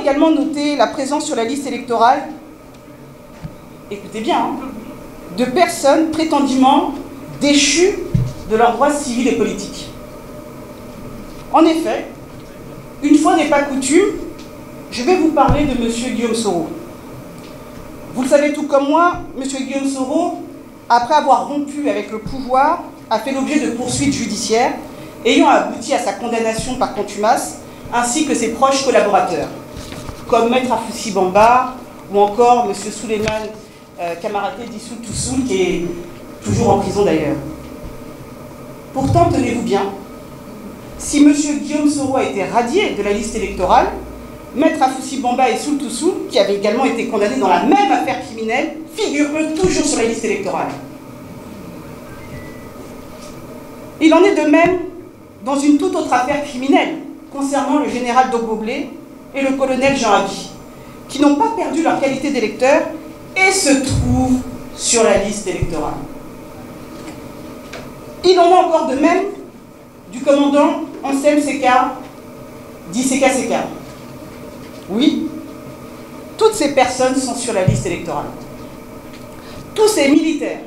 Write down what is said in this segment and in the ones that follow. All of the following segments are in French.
également noté la présence sur la liste électorale, écoutez bien, hein, de personnes prétendument déchues de leurs droits civils et politiques. En effet, une fois n'est pas coutume, je vais vous parler de M. Guillaume Soro. Vous le savez tout comme moi, M. Guillaume Soro, après avoir rompu avec le pouvoir, a fait l'objet de poursuites judiciaires ayant abouti à sa condamnation par contumace, ainsi que ses proches collaborateurs, comme Maître Afoussi Bamba ou encore M. Souleymane Camaraté Dissoul Toussoul, qui est toujours en prison d'ailleurs. Pourtant, tenez-vous bien, si M. Guillaume Soro a été radié de la liste électorale, Maître Afoussi Bamba et Soul Toussoul, qui avaient également été condamnés dans la même affaire criminelle, figurent eux toujours sur la liste électorale. Il en est de même dans une toute autre affaire criminelle concernant le général Dogboblé et le colonel Jean Abi, qui n'ont pas perdu leur qualité d'électeurs et se trouvent sur la liste électorale. Il en est encore de même du commandant Anselme Seka, dit Seka Seka. Oui, toutes ces personnes sont sur la liste électorale. Tous ces militaires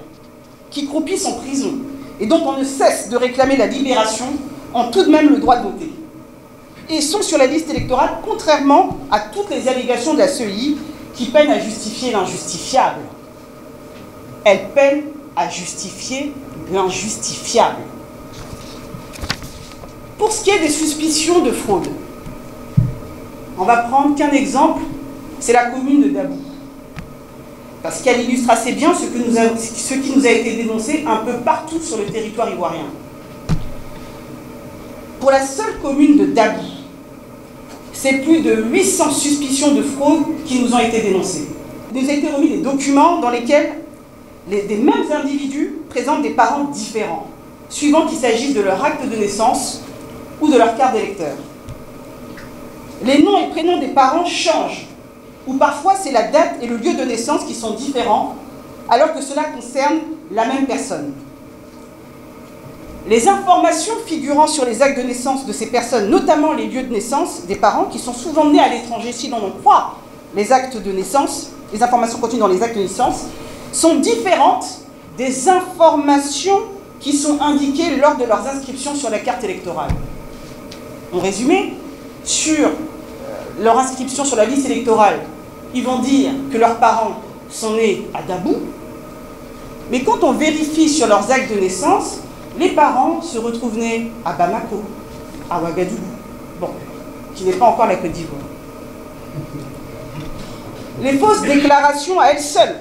qui croupissent en prison et dont on ne cesse de réclamer la libération ont tout de même le droit de voter. Et sont sur la liste électorale, contrairement à toutes les allégations de la CEI qui peinent à justifier l'injustifiable. Elles peinent à justifier l'injustifiable. Pour ce qui est des suspicions de fraude, on va prendre qu'un exemple, c'est la commune de Dabou. Parce qu'elle illustre assez bien ce qui nous a été dénoncé un peu partout sur le territoire ivoirien. Pour la seule commune de Dabou, c'est plus de 800 suspicions de fraude qui nous ont été dénoncées. Il nous a été remis des documents dans lesquels des mêmes individus présentent des parents différents, suivant qu'il s'agisse de leur acte de naissance ou de leur carte d'électeur. Les noms et prénoms des parents changent, ou parfois c'est la date et le lieu de naissance qui sont différents, alors que cela concerne la même personne. Les informations figurant sur les actes de naissance de ces personnes, notamment les lieux de naissance des parents, qui sont souvent nés à l'étranger, si l'on en croit les actes de naissance, les informations contenues dans les actes de naissance, sont différentes des informations qui sont indiquées lors de leurs inscriptions sur la carte électorale. En résumé, sur leur inscription sur la liste électorale, ils vont dire que leurs parents sont nés à Dabou, mais quand on vérifie sur leurs actes de naissance, les parents se retrouvent nés à Bamako, à Ouagadougou, bon, qui n'est pas encore la Côte d'Ivoire. Les fausses déclarations à elles seules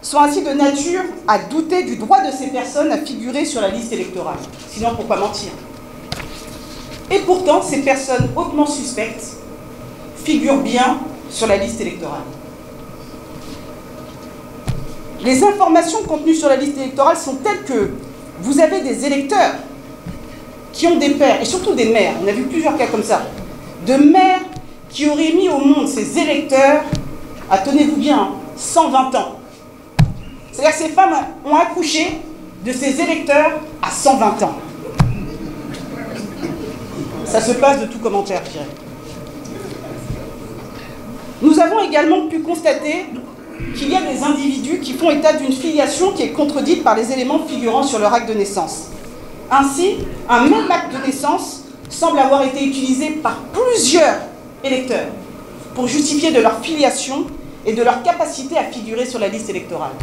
sont ainsi de nature à douter du droit de ces personnes à figurer sur la liste électorale. Sinon, pourquoi mentir? Et pourtant, ces personnes hautement suspectes figurent bien sur la liste électorale. Les informations contenues sur la liste électorale sont telles que vous avez des électeurs qui ont des pères, et surtout des mères, on a vu plusieurs cas comme ça, de mères qui auraient mis au monde ces électeurs à, tenez-vous bien, 120 ans. C'est-à-dire que ces femmes ont accouché de ces électeurs à 120 ans. Ça se passe de tout commentaire, je dirais. Nous avons également pu constater qu'il y a des individus qui font état d'une filiation qui est contredite par les éléments figurant sur leur acte de naissance. Ainsi, un même acte de naissance semble avoir été utilisé par plusieurs électeurs pour justifier de leur filiation et de leur capacité à figurer sur la liste électorale.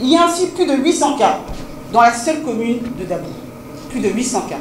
Il y a ainsi plus de 800 cas dans la seule commune de Dabou. Plus de 800 cas.